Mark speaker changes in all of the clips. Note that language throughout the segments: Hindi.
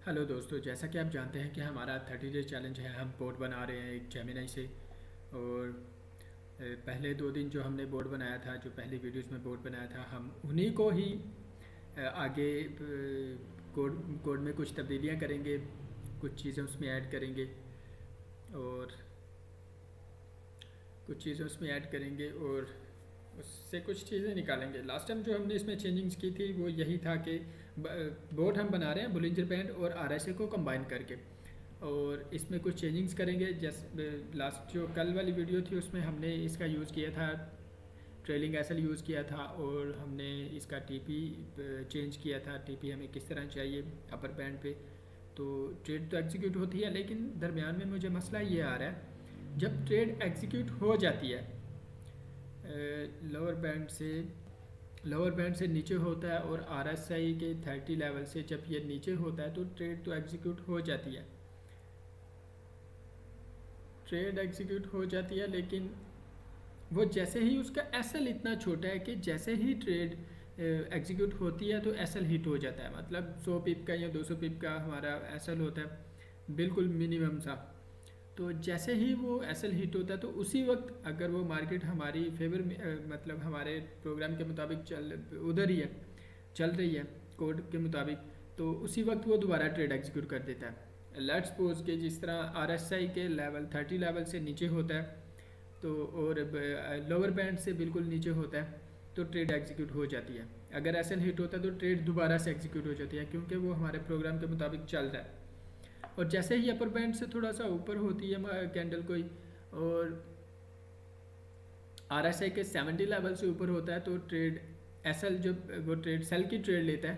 Speaker 1: हेलो दोस्तों, जैसा कि आप जानते हैं कि हमारा 30 डे चैलेंज है। हम बोर्ड बना रहे हैं एक जेमिनाई से। और पहले 2 दिन जो हमने बोर्ड बनाया था, जो पहली वीडियोस में बोर्ड बनाया था, हम उन्हीं को ही आगे कोड कोड में कुछ तब्दीलियां करेंगे, कुछ चीज़ें उसमें ऐड करेंगे और और उससे कुछ चीज़ें निकालेंगे। लास्ट टाइम जो हमने इसमें चेंजिंग्स की थी वो यही था कि बोर्ड हम बना रहे हैं बुलिंजर बैंड और आरएसए को कंबाइन करके, और इसमें कुछ चेंजिंग्स करेंगे। जैसे लास्ट जो कल वाली वीडियो थी उसमें हमने इसका यूज़ किया था, ट्रेलिंग एसएल यूज़ किया था, और हमने इसका टीपी चेंज किया था। टीपी हमें किस तरह चाहिए अपर बैंड पे। तो ट्रेड तो एग्जीक्यूट होती है, लेकिन दरमियान में मुझे मसला ये आ रहा है, जब ट्रेड एग्जीक्यूट हो जाती है लोअर बैंड से नीचे होता है और आरएसआई के 30 लेवल से जब ये नीचे होता है तो ट्रेड तो एग्जीक्यूट हो जाती है। लेकिन वो जैसे ही उसका एसएल इतना छोटा है कि जैसे ही ट्रेड एग्जीक्यूट होती है तो एसएल हिट हो जाता है। मतलब 100 पिप का या 200 पिप का हमारा एसएल होता है, बिल्कुल मिनिमम सा। तो जैसे ही वो एसएल हिट होता है तो उसी वक्त अगर वो मार्केट हमारी फेवर में मतलब हमारे प्रोग्राम के मुताबिक उधर ही है, चल रही है कोड के मुताबिक, तो उसी वक्त वो दोबारा ट्रेड एग्जीक्यूट कर देता है। लेट्स सपोज के जिस तरह आरएसआई के लेवल 30 लेवल से नीचे होता है तो, और लोअर बैंड से बिल्कुल नीचे होता है तो ट्रेड एग्जीक्यूट हो जाती है। अगर एसएल हिट होता है तो ट्रेड दोबारा से एग्जीक्यूट हो जाती है, क्योंकि वो हमारे प्रोग्राम के मुताबिक चल रहा है। और जैसे ही अपर बैंड से थोड़ा सा ऊपर होती है कैंडल कोई, और आरएसआई के 70 लेवल से ऊपर होता है तो ट्रेड एसएल, जब वो ट्रेड सेल की ट्रेड लेता है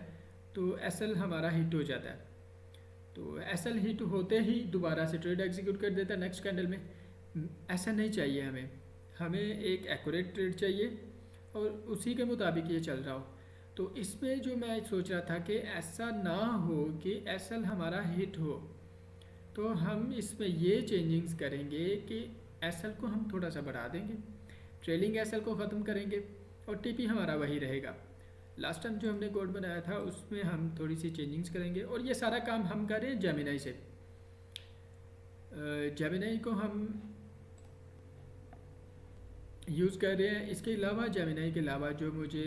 Speaker 1: तो एसएल हमारा हिट हो जाता है। तो एसएल हिट होते ही दोबारा से ट्रेड एग्जीक्यूट कर देता है नेक्स्ट कैंडल में। ऐसा नहीं चाहिए हमें एक एक्यूरेट ट्रेड चाहिए और उसी के मुताबिक ये चल रहा हो। तो इसमें जो मैं सोच रहा था कि ऐसा ना हो कि एसएल हमारा हिट हो, तो हम इसमें ये चेंजिंग्स करेंगे कि एसएल को हम थोड़ा सा बढ़ा देंगे, ट्रेलिंग एसएल को ख़त्म करेंगे और टीपी हमारा वही रहेगा। लास्ट टाइम जो हमने कोड बनाया था उसमें हम थोड़ी सी चेंजिंग्स करेंगे, और ये सारा काम हम कर रहे हैं जेमिनाई से। जेमिनाई को हम यूज़ कर रहे हैं। इसके अलावा जेमिनाई के अलावा जो मुझे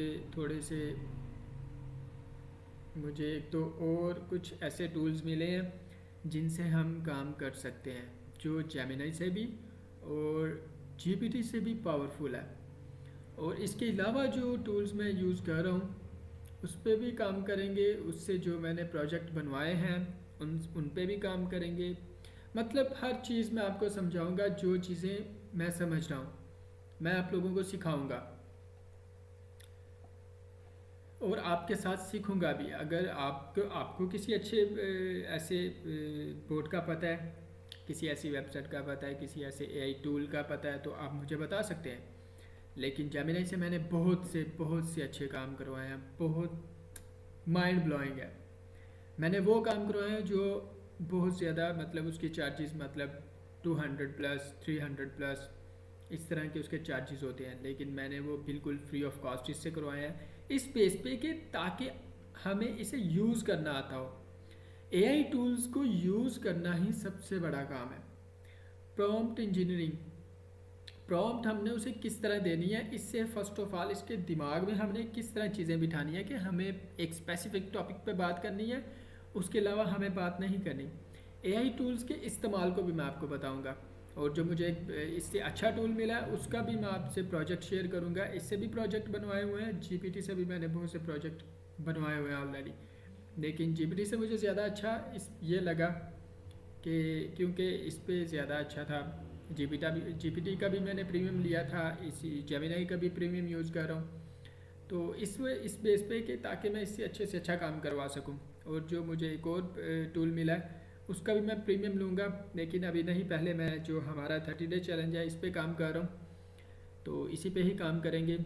Speaker 1: एक तो और कुछ ऐसे टूल्स मिले हैं जिनसे हम काम कर सकते हैं, जो जेमिनाई से भी और जीपीटी से भी पावरफुल है। और इसके अलावा जो टूल्स मैं यूज़ कर रहा हूँ उस पर भी काम करेंगे, उससे जो मैंने प्रोजेक्ट बनवाए हैं उन पे भी काम करेंगे। मतलब हर चीज़ मैं आपको समझाऊंगा, जो चीज़ें मैं समझ रहा हूँ मैं आप लोगों को सिखाऊंगा और आपके साथ सीखूंगा भी। अगर आपको किसी अच्छे ऐसे बोर्ड का पता है, किसी ऐसी वेबसाइट का पता है, किसी ऐसे एआई टूल का पता है, तो आप मुझे बता सकते हैं। लेकिन जेमिनाई से मैंने बहुत से अच्छे काम करवाए हैं, बहुत माइंड ब्लोइंग है। मैंने वो काम करवाए हैं जो बहुत ज़्यादा, मतलब उसकी चार्जेस मतलब 200 प्लस 300 प्लस इस तरह के उसके चार्जेस होते हैं, लेकिन मैंने वो बिल्कुल फ्री ऑफ कॉस्ट इससे करवाए हैं, इस बेस पे कि ताकि हमें इसे यूज़ करना आता हो। एआई टूल्स को यूज़ करना ही सबसे बड़ा काम है। प्रॉम्प्ट इंजीनियरिंग, प्रॉम्प्ट हमने उसे किस तरह देनी है, इससे फर्स्ट ऑफ ऑल इसके दिमाग में हमने किस तरह चीज़ें बिठानी है कि हमें एक स्पेसिफिक टॉपिक पे बात करनी है, उसके अलावा हमें बात नहीं करनी। एआई टूल्स के इस्तेमाल को भी मैं आपको बताऊंगा, और जो मुझे इससे अच्छा टूल मिला है उसका भी मैं आपसे प्रोजेक्ट शेयर करूंगा। इससे भी प्रोजेक्ट बनवाए हुए हैं, जीपीटी से भी मैंने बहुत से प्रोजेक्ट बनवाए हुए हैं ऑलरेडी, लेकिन जीपीटी से मुझे ज़्यादा अच्छा ये लगा कि क्योंकि इस पर ज़्यादा अच्छा था। जीपीटी का भी मैंने प्रीमियम लिया था, इसी जेमिनाई का भी प्रीमियम यूज़ कर रहा हूँ। तो इस बेस पे कि ताकि मैं इससे अच्छे से अच्छा काम करवा सकूँ। और जो मुझे एक और टूल मिला है उसका भी मैं प्रीमियम लूँगा, लेकिन अभी नहीं, पहले मैं जो हमारा 30 डे चैलेंज है इस पर काम कर रहा हूँ, तो इसी पे ही काम करेंगे।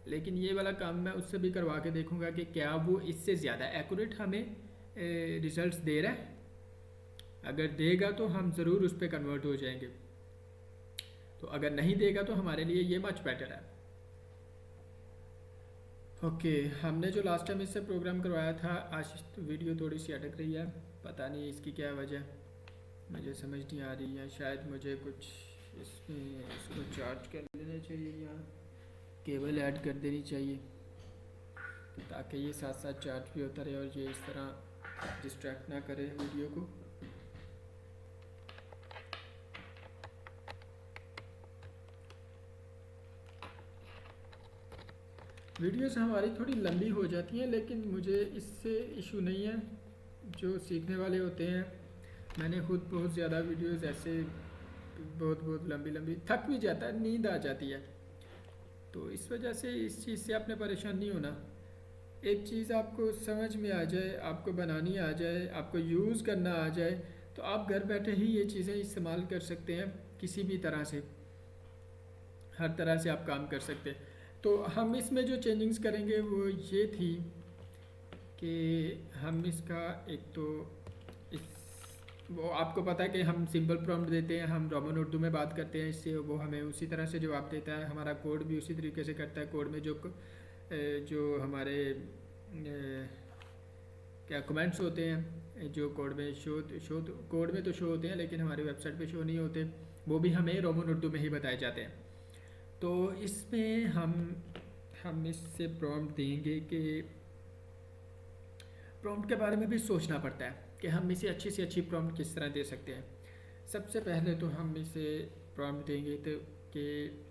Speaker 1: लेकिन ये वाला काम मैं उससे भी करवा के देखूँगा कि क्या वो इससे ज़्यादा एक्यूरेट हमें रिजल्ट्स दे रहा है। अगर देगा तो हम ज़रूर उस पर कन्वर्ट हो जाएंगे, तो अगर नहीं देगा तो हमारे लिए ये मच बेटर है। ओके, हमने जो लास्ट टाइम इससे प्रोग्राम करवाया था, आज वीडियो थोड़ी सी अटक रही है, पता नहीं इसकी क्या वजह, मुझे समझ नहीं आ रही है। शायद मुझे कुछ इसमें इसको चार्ज कर लेना चाहिए या केबल ऐड कर देनी चाहिए ताकि ये साथ साथ चार्ज भी होता रहे और ये इस तरह डिस्ट्रैक्ट ना करे वीडियो को। वीडियोस हमारी थोड़ी लंबी हो जाती हैं लेकिन मुझे इससे इशू नहीं है। जो सीखने वाले होते हैं, मैंने खुद बहुत ज़्यादा वीडियोस ऐसे बहुत बहुत लंबी लंबी थक भी जाता है, नींद आ जाती है, तो इस वजह से इस चीज़ से आपने परेशान नहीं होना। एक चीज़ आपको समझ में आ जाए, आपको बनानी आ जाए, आपको यूज़ करना आ जाए, तो आप घर बैठे ही ये चीज़ें इस्तेमाल कर सकते हैं किसी भी तरह से, हर तरह से आप काम कर सकते हैं। तो हम इसमें जो चेंजिंग्स करेंगे वो ये थी कि हम इसका एक तो इस वो आपको पता है कि हम सिंपल प्रॉम्प्ट देते हैं, हम रोमन उर्दू में बात करते हैं, इससे वो हमें उसी तरह से जवाब देता है। हमारा कोड भी उसी तरीके से करता है। कोड में जो हमारे क्या कमेंट्स होते हैं, जो कोड में शो कोड में तो शो होते हैं लेकिन हमारी वेबसाइट पे शो नहीं होते, वो भी हमें रोमन उर्दू में ही बताए जाते हैं। तो इसमें हम इससे प्रॉम्प्ट देंगे कि प्रॉम्प्ट के बारे में भी सोचना पड़ता है कि हम इसे अच्छी से अच्छी प्रॉम्प्ट किस तरह दे सकते हैं। सबसे पहले तो हम इसे प्रॉम्प्ट देंगे तो कि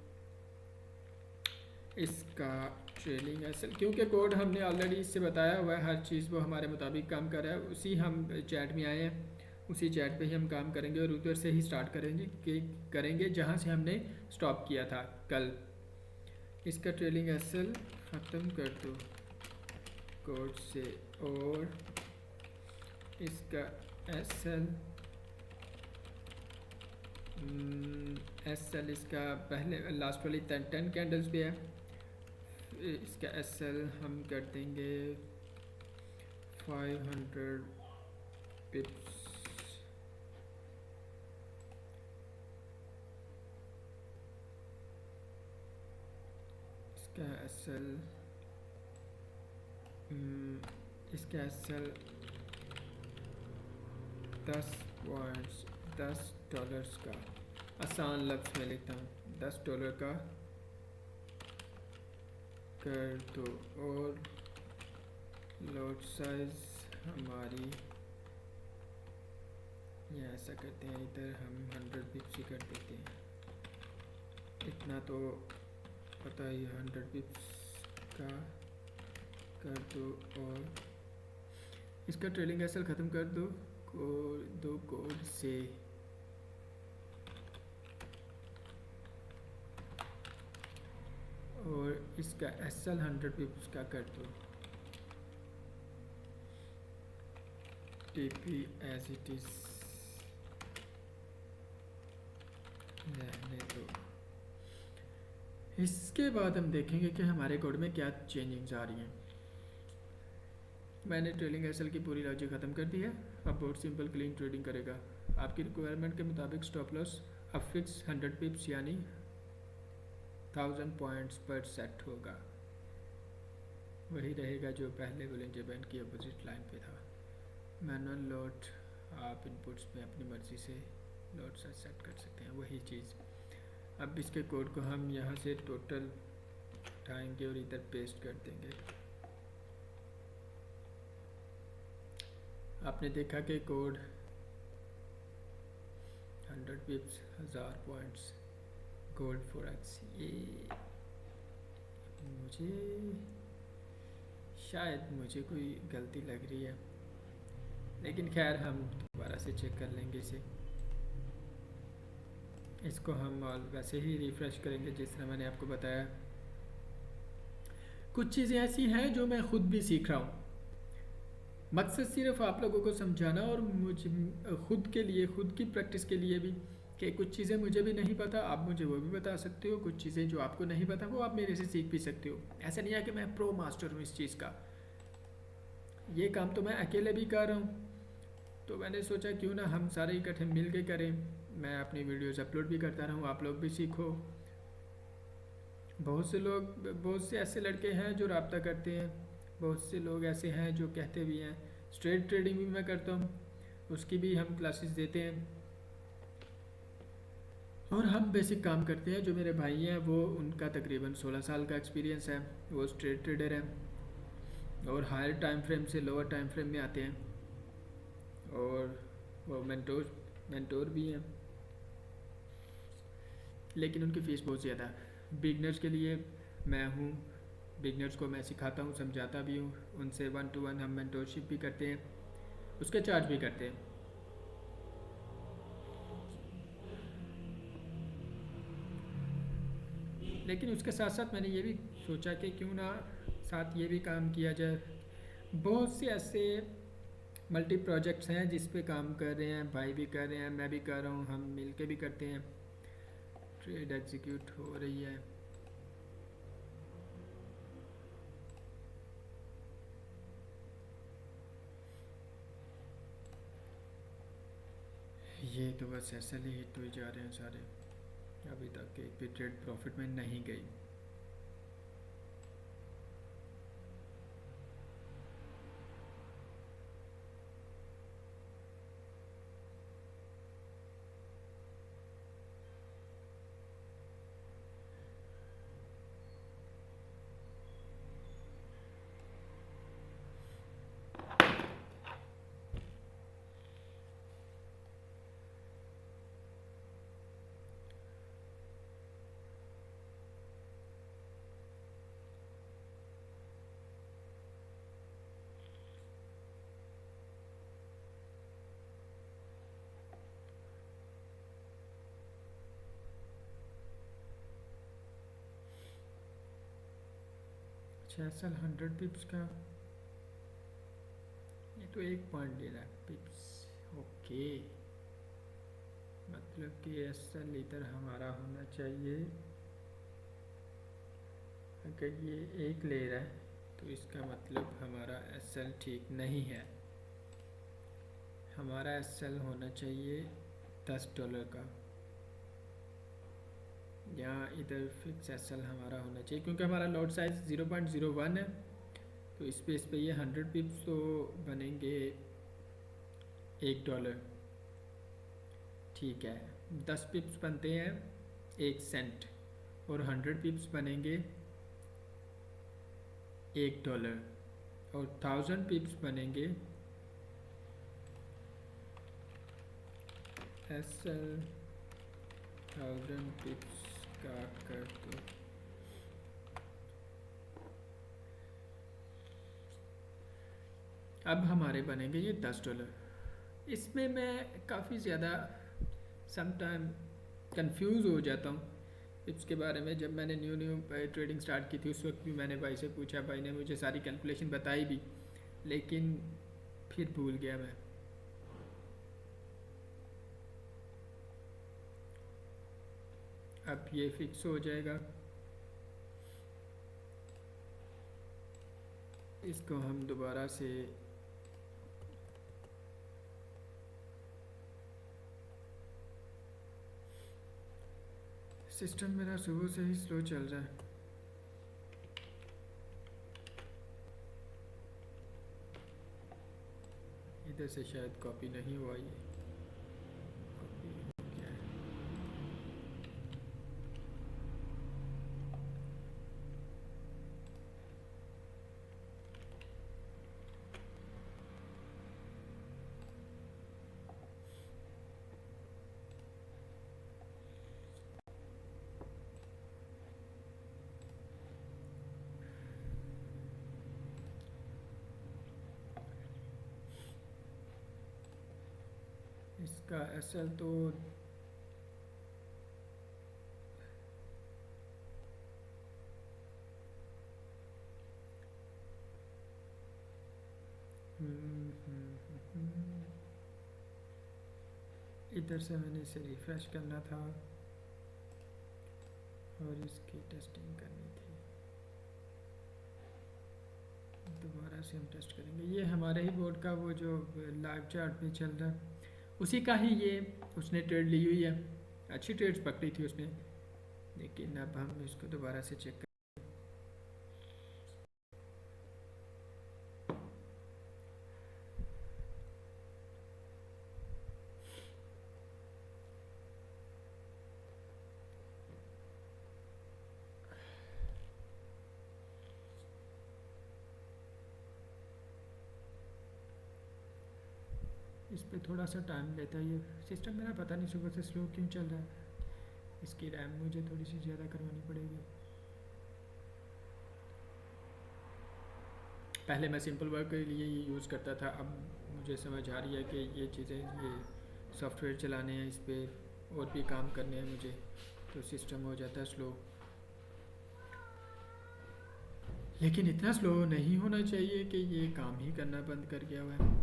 Speaker 1: इसका ट्रेलिंग एसएल, क्योंकि कोड हमने ऑलरेडी इससे बताया हुआ है, हर चीज़ वो हमारे मुताबिक काम कर रहा है। उसी हम चैट में आए हैं, उसी चैट पे ही हम काम करेंगे और उधर से ही स्टार्ट करेंगे जहाँ से हमने स्टॉप किया था कल। इसका ट्रेलिंग एसएल ख़त्म कर दो कोड से, और इसका एसएल इसका पहले लास्ट वाली 10 कैंडल्स पे है। इसका एसएल हम कर देंगे 500 पिप्स। इसका एसएल $10 का, आसान लफ्ज़ में लिखता हूँ, $10 का कर दो। और लॉट साइज हमारी ये ऐसा करते हैं, इधर हम 100 पिप्स ही कर देते हैं, इतना तो पता ही, 100 पिप्स का कर दो। और इसका ट्रेलिंग एसएल ख़त्म कर दो कोड से। और इसका एसएल 100 पिप्स का कर दो, टीपी एज इट इज़ रहने दो। इसके बाद हम देखेंगे कि हमारे कोड में क्या चेंजिंग्स आ रही हैं। मैंने ट्रेलिंग एसएल की पूरी लॉजिक ख़त्म कर दी है। अब बहुत सिंपल क्लीन ट्रेडिंग करेगा। आपकी रिक्वायरमेंट के मुताबिक स्टॉप लॉस अब फिक्स 100 पिप्स यानी 1000 पॉइंट्स पर सेट होगा, वही रहेगा जो पहले बोलेंगे बैंड की अपोजिट लाइन पे था। मैनुअल लॉट आप इनपुट्स में अपनी मर्ज़ी से लॉट सेट कर सकते हैं, वही चीज़। अब इसके कोड को हम यहाँ से टोटल उठाएंगे और इधर पेस्ट कर देंगे। आपने देखा कि कोड 100 पिप्स 1000 पॉइंट्स गोल्ड फॉरेक्स, ये शायद मुझे कोई गलती लग रही है, लेकिन खैर हम दोबारा से चेक कर लेंगे इसे। इसको हम वैसे ही रिफ़्रेश करेंगे जिस तरह मैंने आपको बताया। कुछ चीज़ें ऐसी हैं जो मैं ख़ुद भी सीख रहा हूँ, मकसद सिर्फ आप लोगों को समझाना और मुझे खुद के लिए, खुद की प्रैक्टिस के लिए भी, कि कुछ चीज़ें मुझे भी नहीं पता, आप मुझे वो भी बता सकते हो। कुछ चीज़ें जो आपको नहीं पता वो आप मेरे से सीख भी सकते हो। ऐसा नहीं है कि मैं प्रो मास्टर हूँ इस चीज़ का, ये काम तो मैं अकेले भी कर रहा हूँ। तो मैंने सोचा क्यों ना हम सारे इकट्ठे मिल के करें। मैं अपनी वीडियोज़ अपलोड भी करता रहूँ, आप लोग भी सीखो बहुत से ऐसे लड़के हैं जो रब्ता करते हैं, बहुत से लोग ऐसे हैं जो कहते भी हैं। स्ट्रेट ट्रेडिंग भी मैं करता हूँ, उसकी भी हम क्लासेस देते हैं। और हम बेसिक काम करते हैं। जो मेरे भाई हैं वो, उनका तकरीबन 16 साल का एक्सपीरियंस है, वो स्ट्रेट ट्रेडर हैं और हायर टाइम फ्रेम से लोअर टाइम फ्रेम में आते हैं। और वो मेंटोर भी हैं, लेकिन उनकी फ़ीस बहुत ज़्यादा है। बिगनर्स के लिए मैं हूँ, बिगनर्स को मैं सिखाता हूँ, समझाता भी हूँ। उनसे 1 to 1 हम मेंटोरशिप भी करते हैं, उसके चार्ज भी करते हैं। लेकिन उसके साथ साथ मैंने ये भी सोचा कि क्यों ना साथ ये भी काम किया जाए। बहुत से ऐसे मल्टी प्रोजेक्ट्स हैं जिस पे काम कर रहे हैं, भाई भी कर रहे हैं, मैं भी कर रहा हूँ, हम मिल के भी करते हैं। ट्रेड एग्जीक्यूट हो रही है। ये तो बस ऐसे ही हिट हुए जा रहे हैं सारे, अभी तक एक भी ट्रेड प्रॉफिट में नहीं गई। अच्छा, एस एल 100 पिप्स का, ये तो 1 पॉइंट ले रहा है पिप्स। ओके, मतलब कि एस एल इधर हमारा होना चाहिए। अगर ये 1 ले रहा है तो इसका मतलब हमारा एस एल ठीक नहीं है। हमारा एस एल होना चाहिए $10 का, यहाँ इधर फिक्स एस एल हमारा होना चाहिए, क्योंकि हमारा लॉट साइज 0.01 है। तो इस पे ये 100 पिप्स तो बनेंगे $1। ठीक है, 10 पिप्स बनते हैं 1 सेंट, और 100 पिप्स बनेंगे $1, और 1000 पिप्स बनेंगे एस एल 1000 पिप्स का कर दो। अब हमारे बनेंगे ये $10। इसमें मैं काफ़ी ज़्यादा समटाइम कंफ्यूज हो जाता हूँ इसके बारे में। जब मैंने न्यू ट्रेडिंग स्टार्ट की थी उस वक्त भी मैंने भाई से पूछा, भाई ने मुझे सारी कैलकुलेशन बताई भी, लेकिन फिर भूल गया मैं। अब ये फिक्स हो जाएगा, इसको हम दोबारा से सिस्टम मेरा सुबह से ही स्लो चल रहा है। इधर से शायद कॉपी नहीं हुआ ये, कॉपी हो गया है। इसका एसएल तो इधर से मैंने इसे रिफ्रेश करना था और इसकी टेस्टिंग करनी थी। दोबारा से हम टेस्ट करेंगे। ये हमारे ही बोर्ड का वो जो लाइव चार्ट में चल रहा है उसी का ही ये उसने ट्रेड ली हुई है। अच्छी ट्रेड्स पकड़ी थी उसने, लेकिन अब हम इसको दोबारा से चेक कर। इस पर थोड़ा सा टाइम लेता है ये सिस्टम मेरा, पता नहीं सुबह से स्लो क्यों चल रहा है। इसकी रैम मुझे थोड़ी सी ज़्यादा करवानी पड़ेगी। पहले मैं सिंपल वर्क के लिए ये यूज़ करता था, अब मुझे समझ आ रही है कि ये चीज़ें, ये सॉफ्टवेयर चलाने हैं, इस पर और भी काम करने हैं मुझे, तो सिस्टम हो जाता है स्लो। लेकिन इतना स्लो नहीं होना चाहिए कि ये काम ही करना बंद कर गया हुआ है।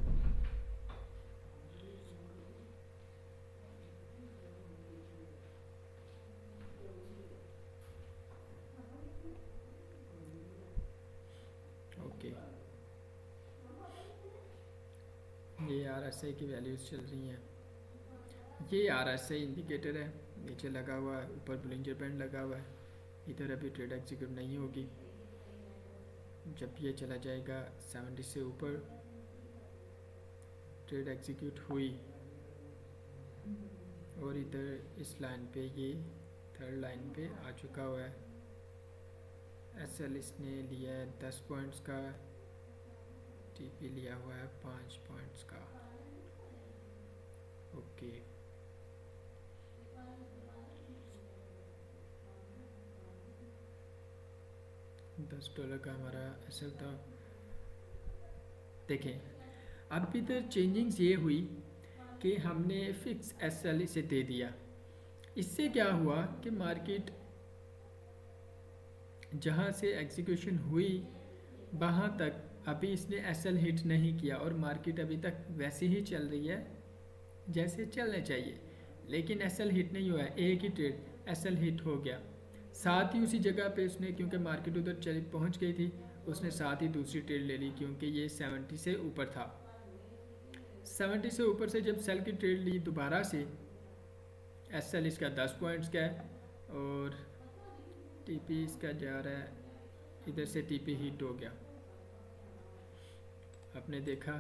Speaker 1: ओके, ये RSI की वैल्यूज़ चल रही हैं। ये RSI इंडिकेटर है, नीचे लगा हुआ है, ऊपर बुलिंजर बैंड लगा हुआ है। इधर अभी ट्रेड एग्जीक्यूट नहीं होगी। जब ये चला जाएगा 70 से ऊपर, ट्रेड एग्जीक्यूट हुई। और इधर इस लाइन पे, ये थर्ड लाइन पे आ चुका हुआ है। SL इसने लिया है 10 पॉइंट्स का, TP लिया हुआ है 5 पॉइंट्स का। ओके, $10 का हमारा SL था। देखें, अब इधर चेंजिंग्स ये हुई कि हमने फिक्स SL इसे दे दिया। इससे क्या हुआ कि मार्केट जहाँ से एग्जीक्यूशन हुई वहाँ तक अभी इसने SL हिट नहीं किया, और मार्केट अभी तक वैसे ही चल रही है जैसे चलना चाहिए। लेकिन SL हिट नहीं हुआ है, एक ही ट्रेड SL हिट हो गया। साथ ही उसी जगह पे उसने, क्योंकि मार्केट उधर चली पहुँच गई थी, उसने साथ ही दूसरी ट्रेड ले ली, क्योंकि ये 70 से ऊपर था। 70 से ऊपर से जब सेल की ट्रेड ली दोबारा से, SL इसका 10 पॉइंट्स का है, और TP इसका जा रहा है, इधर से TP हिट हो गया। आपने देखा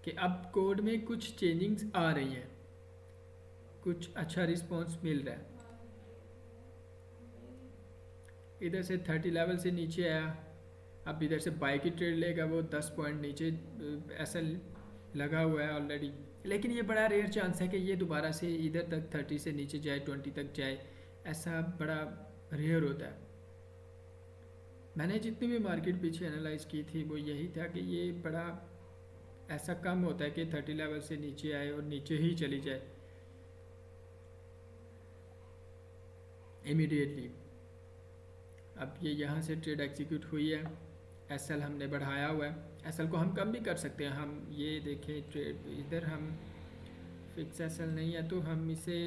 Speaker 1: कि अब कोड में कुछ चेंजिंग्स आ रही हैं, कुछ अच्छा रिस्पॉन्स मिल रहा है। इधर से 30 लेवल से नीचे आया, अब इधर से बाई की ट्रेड लेगा, वो 10 पॉइंट नीचे SL लगा हुआ है ऑलरेडी। लेकिन ये बड़ा रेयर चांस है कि ये दोबारा से इधर तक 30 से नीचे जाए, 20 तक जाए, ऐसा बड़ा रेयर होता है। मैंने जितनी भी मार्केट पीछे एनालाइज की थी वो यही था कि ये बड़ा ऐसा कम होता है कि 30 लेवल से नीचे आए और नीचे ही चली जाए इमीडिएटली। अब ये यहाँ से ट्रेड एग्जीक्यूट हुई है, SL हमने बढ़ाया हुआ है। SL को हम कम भी कर सकते हैं। हम ये देखें, ट्रेड इधर हम फिक्स SL नहीं है तो हम इसे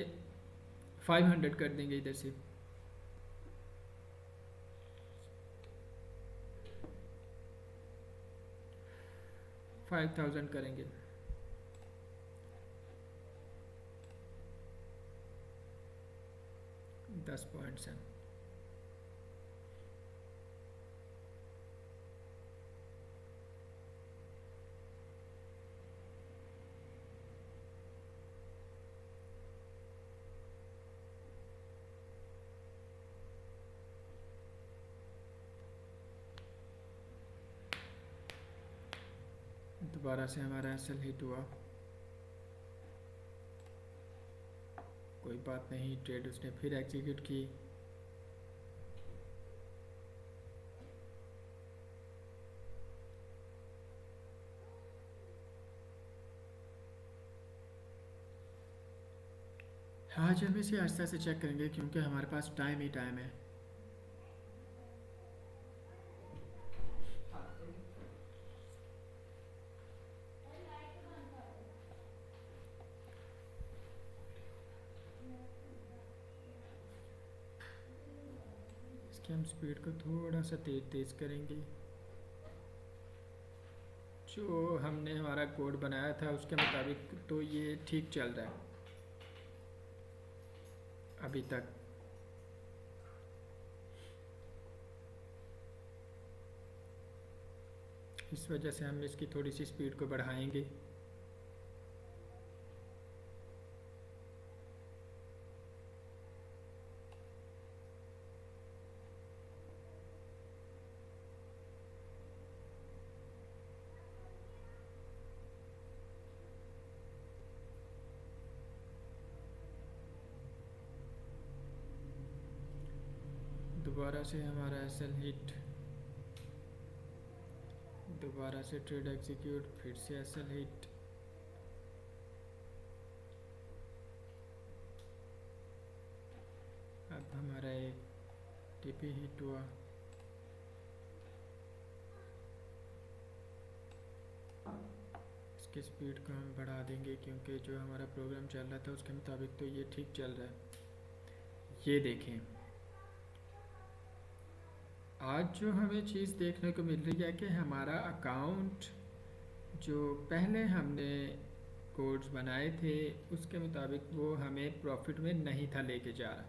Speaker 1: 500 कर देंगे, इधर से 5000 करेंगे। दस पॉइंट्स हैं। दोबारा से हमारा SL हिट हुआ, कोई बात नहीं, ट्रेड उसने फिर एग्जीक्यूट की। आज हम इसे आहिस्ता से चेक करेंगे क्योंकि हमारे पास टाइम ही टाइम है। इसकी हम स्पीड को थोड़ा सा तेज़ करेंगे। जो हमने हमारा कोड बनाया था उसके मुताबिक तो ये ठीक चल रहा है अभी तक। इस वजह से हम इसकी थोड़ी सी स्पीड को बढ़ाएंगे। दोबारा से हमारा एसएल हिट, दोबारा से ट्रेड एग्जीक्यूट, फिर से एसएल हिट। अब हमारा एक टीपी हिट हुआ। इसकी स्पीड को हम बढ़ा देंगे क्योंकि जो हमारा प्रोग्राम चल रहा था उसके मुताबिक तो ये ठीक चल रहा है। ये देखें, आज जो हमें चीज़ देखने को मिल रही है कि हमारा अकाउंट जो पहले हमने कोड्स बनाए थे उसके मुताबिक वो हमें प्रॉफिट में नहीं था लेके जा रहा,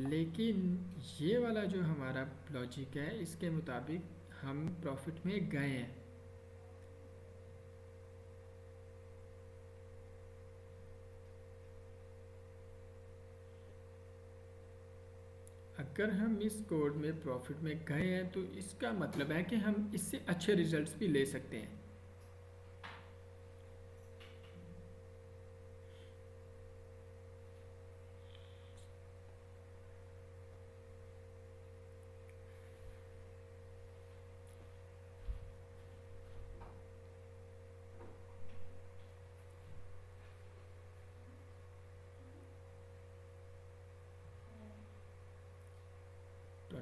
Speaker 1: लेकिन ये वाला जो हमारा लॉजिक है इसके मुताबिक हम प्रॉफिट में गए हैं। अगर हम इस कोड में प्रॉफिट में गए हैं तो इसका मतलब है कि हम इससे अच्छे रिजल्ट्स भी ले सकते हैं।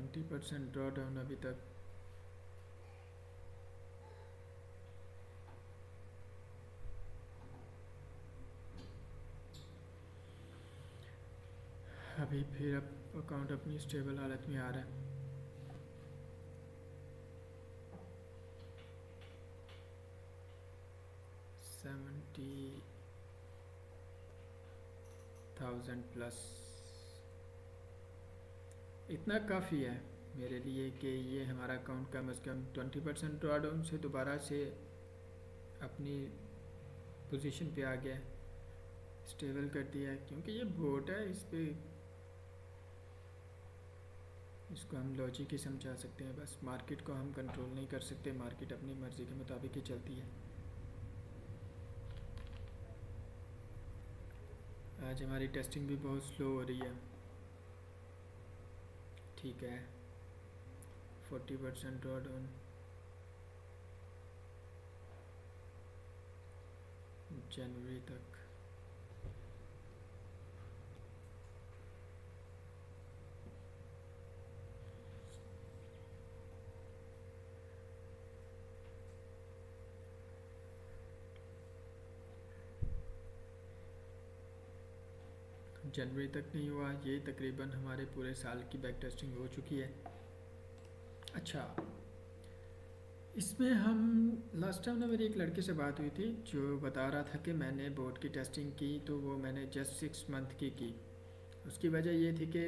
Speaker 1: %20 ड्रॉ डाउन अभी तक। अभी फिर अब अकाउंट अपनी स्टेबल हालत में आ रहा है। $70,000+ इतना काफ़ी है मेरे लिए कि ये हमारा अकाउंट कम अज़ कम 20% ड्रॉ डाउन से दोबारा से अपनी पोजीशन पे आ गया, स्टेबल कर दिया है। क्योंकि ये बोट है, इस पे इसको हम लॉजिक ही समझा सकते हैं, बस मार्केट को हम कंट्रोल नहीं कर सकते, मार्केट अपनी मर्ज़ी के मुताबिक ही चलती है। आज हमारी टेस्टिंग भी बहुत स्लो हो रही है। ठीक है, 40% ड्रॉ डाउन जनवरी तक। जनवरी तक नहीं हुआ, ये तकरीबन हमारे पूरे साल की बैक टेस्टिंग हो चुकी है। अच्छा, इसमें हम लास्ट टाइम ना मेरी एक लड़के से बात हुई थी जो बता रहा था कि मैंने बोर्ड की टेस्टिंग की तो वो मैंने जस्ट 6 मंथ की। उसकी वजह ये थी कि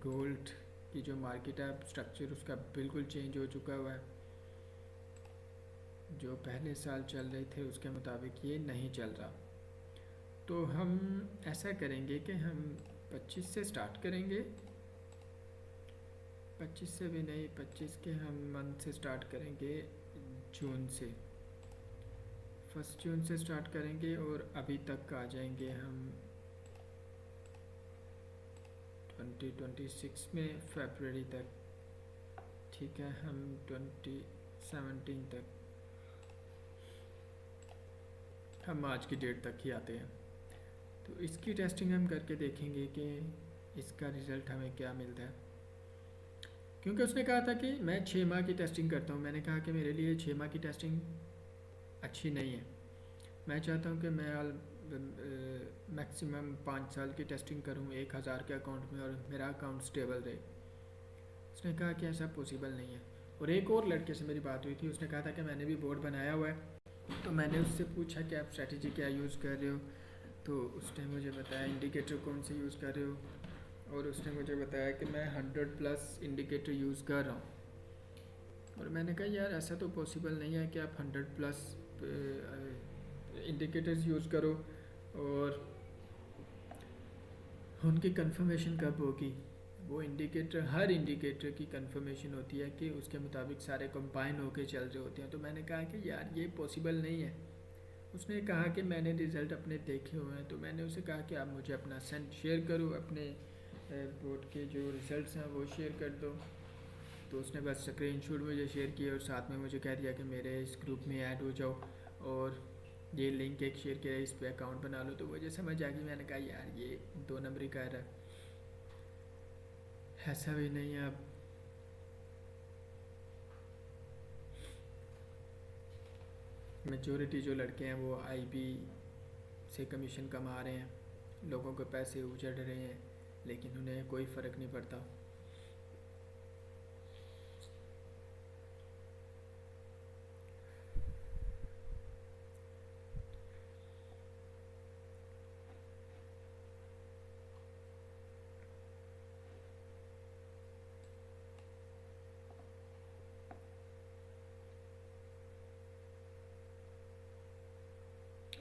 Speaker 1: गोल्ड की जो मार्केट है स्ट्रक्चर उसका बिल्कुल चेंज हो चुका हुआ है, जो पहले साल चल रहे थे उसके मुताबिक ये नहीं चल रहा। तो हम ऐसा करेंगे कि हम 25 से स्टार्ट करेंगे, 25 से भी नहीं, 25 के हम मंथ से स्टार्ट करेंगे जून से, 1 जून से स्टार्ट करेंगे और अभी तक आ जाएंगे हम 2026 में फरवरी तक। ठीक है, हम 2017 तक, हम आज की डेट तक ही आते हैं। तो इसकी टेस्टिंग हम करके देखेंगे कि इसका रिज़ल्ट हमें क्या मिलता है। क्योंकि उसने कहा था कि मैं 6 माह की टेस्टिंग करता हूँ, मैंने कहा कि मेरे लिए 6 माह की टेस्टिंग अच्छी नहीं है, मैं चाहता हूँ कि मैं मैक्सिमम 5 साल की टेस्टिंग करूँ 1000 के अकाउंट में और मेरा अकाउंट स्टेबल रहे। उसने कहा कि ऐसा पॉसिबल नहीं है। और एक और लड़के से मेरी बात हुई थी, उसने कहा था कि मैंने भी बोर्ड बनाया हुआ है, तो मैंने उससे पूछा कि आप स्ट्रैटेजी क्या यूज़ कर रहे हो, तो उसने मुझे बताया इंडिकेटर कौन से यूज़ कर रहे हो, और उसने मुझे बताया कि मैं 100+ इंडिकेटर यूज़ कर रहा हूँ। और मैंने कहा यार ऐसा तो पॉसिबल नहीं है कि आप 100+ इंडिकेटर्स यूज़ करो और उनकी कंफर्मेशन कब होगी। वो इंडिकेटर, हर इंडिकेटर की कंफर्मेशन होती है कि उसके मुताबिक सारे कंबाइन होके चल रहे होते हैं। तो मैंने कहा कि यार ये पॉसिबल नहीं है। उसने कहा कि मैंने रिज़ल्ट अपने देखे हुए हैं। तो मैंने उसे कहा कि आप मुझे अपना सेंड शेयर करो, अपने बोर्ड के जो रिज़ल्ट्स हैं वो शेयर कर दो। तो उसने बस स्क्रीनशॉट मुझे शेयर किया और साथ में मुझे कह दिया कि मेरे इस ग्रुप में ऐड हो जाओ और ये लिंक एक शेयर किया, इस पे अकाउंट बना लो। तो मुझे समझ आ गई। मैंने कहा यार ये 2 नंबरी का है, ऐसा भी नहीं है। अब मेजोरिटी जो लड़के हैं वो आईबी से कमीशन कमा रहे हैं, लोगों के पैसे उजड़ रहे हैं, लेकिन उन्हें कोई फ़र्क नहीं पड़ता।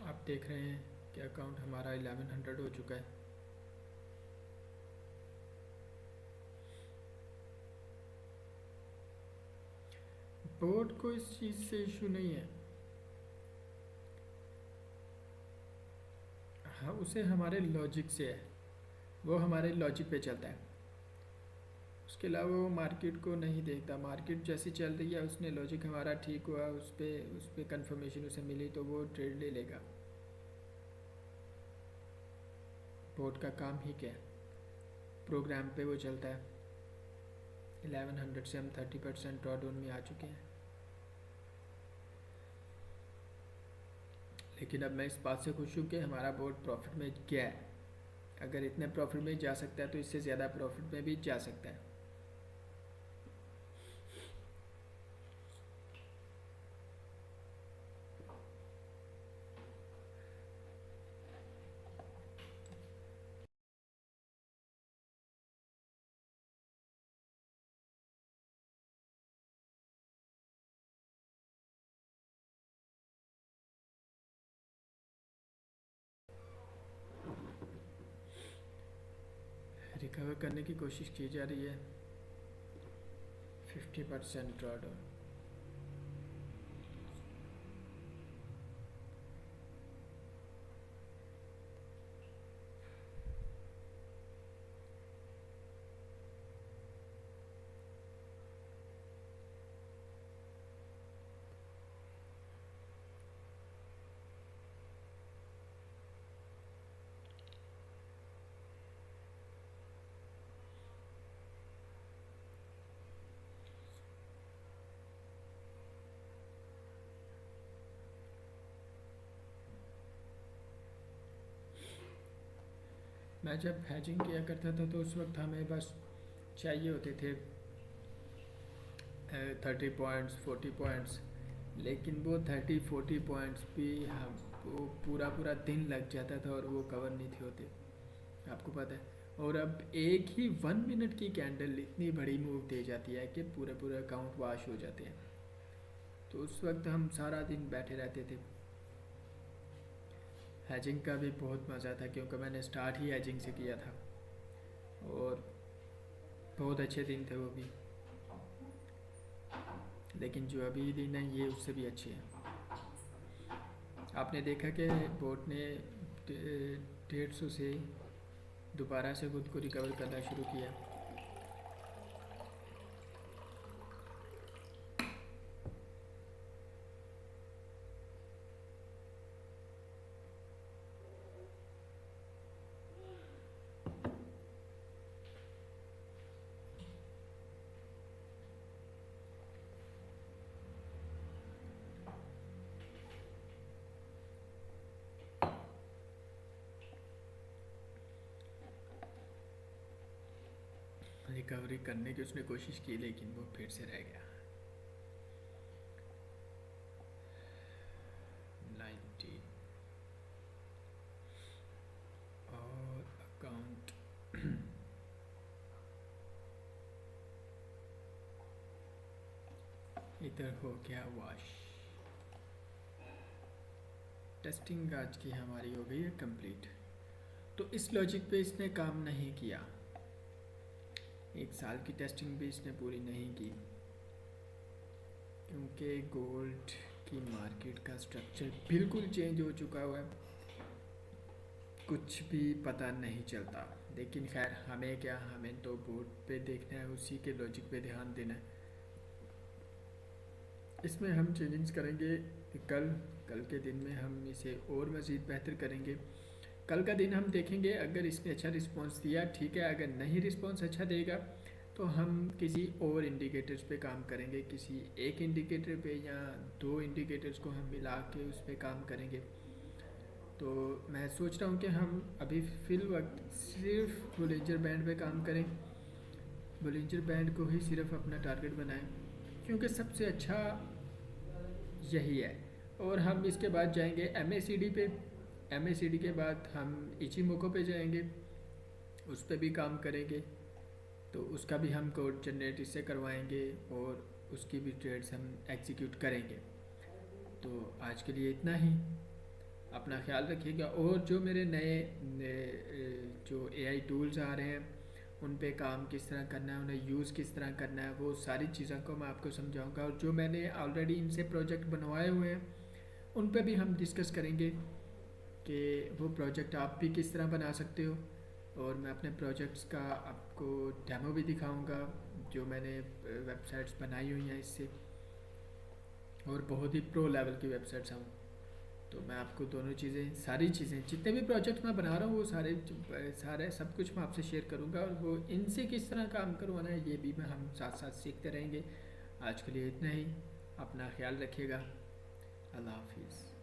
Speaker 1: आप देख रहे हैं कि अकाउंट हमारा 1100 हो चुका है। बोर्ड को इस चीज़ से इशू नहीं है। हाँ, उसे हमारे लॉजिक से है, वो हमारे लॉजिक पे चलता है। उसके अलावा वो मार्केट को नहीं देखता। मार्केट जैसी चल रही है, उसने लॉजिक हमारा ठीक हुआ, उस पर कंफर्मेशन उसे मिली तो वो ट्रेड ले लेगा। बोर्ड का काम ही क्या है, प्रोग्राम पे वो चलता है। 1100 से हम 30% ड्रॉडाउन में आ चुके हैं। लेकिन अब मैं इस बात से खुश हूँ कि हमारा बोर्ड प्रॉफिट में गया है। अगर इतने प्रॉफिट में जा सकता है तो इससे ज़्यादा प्रॉफिट में भी जा सकता है। रिकवर करने की कोशिश की जा रही है। 50% ड्रॉडाउन। मैं जब हैजिंग किया करता था तो उस वक्त हमें बस चाहिए होते थे 30 पॉइंट्स, 40 पॉइंट्स। लेकिन वो 30-40 पॉइंट्स भी हम वो पूरा पूरा दिन लग जाता था और वो कवर नहीं थे होते, आपको पता है। और अब एक ही 1 मिनट की कैंडल इतनी बड़ी मूव दे जाती है कि पूरे पूरे अकाउंट वाश हो जाते हैं। तो उस वक्त हम सारा दिन बैठे रहते थे। हैजिंग का भी बहुत मज़ा था क्योंकि मैंने स्टार्ट ही हैजिंग से किया था और बहुत अच्छे दिन थे वो भी। लेकिन जो अभी दिन है ये उससे भी अच्छे हैं। आपने देखा कि बोट ने 150 से दोबारा से खुद को रिकवर करना शुरू किया। रिकवरी करने की उसने कोशिश की लेकिन वो फिर से रह गया। 90 और अकाउंट इधर हो गया वॉश। टेस्टिंग आज की हमारी हो गई है कंप्लीट। तो इस लॉजिक पे इसने काम नहीं किया, 1 साल की टेस्टिंग भी इसने पूरी नहीं की, क्योंकि गोल्ड की मार्केट का स्ट्रक्चर बिल्कुल चेंज हो चुका हुआ है, कुछ भी पता नहीं चलता। लेकिन खैर हमें क्या, हमें तो बोर्ड पे देखना है, उसी के लॉजिक पे ध्यान देना है। इसमें हम चेंजेस करेंगे कल के दिन में हम इसे और मज़ीद बेहतर करेंगे। कल का दिन हम देखेंगे, अगर इसने अच्छा रिस्पांस दिया ठीक है, अगर नहीं रिस्पांस अच्छा देगा तो हम किसी और इंडिकेटर्स पे काम करेंगे, किसी एक इंडिकेटर पे या 2 इंडिकेटर्स को हम मिला के उस पर काम करेंगे। तो मैं सोच रहा हूँ कि हम अभी फिल वक्त सिर्फ बोलिंजर बैंड पे काम करें, बोलिंजर बैंड को ही सिर्फ अपना टारगेट बनाएं, क्योंकि सबसे अच्छा यही है। और हम इसके बाद जाएंगे MACD पे, MACD के बाद हम इचिमोको पे जाएंगे, उस पर भी काम करेंगे। तो उसका भी हम कोड जनरेट इससे करवाएंगे और उसकी भी ट्रेड्स हम एग्जीक्यूट करेंगे। तो आज के लिए इतना ही, अपना ख्याल रखिएगा। और जो मेरे नए जो AI टूल्स आ रहे हैं उन पे काम किस तरह करना है, उन्हें यूज़ किस तरह करना है, वो सारी चीज़ों को मैं आपको समझाऊंगा। और जो मैंने ऑलरेडी इनसे प्रोजेक्ट बनवाए हुए हैं उन पे भी हम डिस्कस करेंगे कि वो प्रोजेक्ट आप भी किस तरह बना सकते हो। और मैं अपने प्रोजेक्ट्स का आपको डेमो भी दिखाऊंगा, जो मैंने वेबसाइट्स बनाई हुई हैं इससे, और बहुत ही प्रो लेवल की वेबसाइट्स हैं। तो मैं आपको दोनों चीज़ें, सारी चीज़ें, जितने भी प्रोजेक्ट मैं बना रहा हूँ वो सारे सब कुछ मैं आपसे शेयर करूँगा, और वो इनसे किस तरह काम करवाना है ये भी हम साथ साथ सीखते रहेंगे। आज के लिए इतना ही, अपना ख्याल रखिएगा। अल्लाह हाफिज़।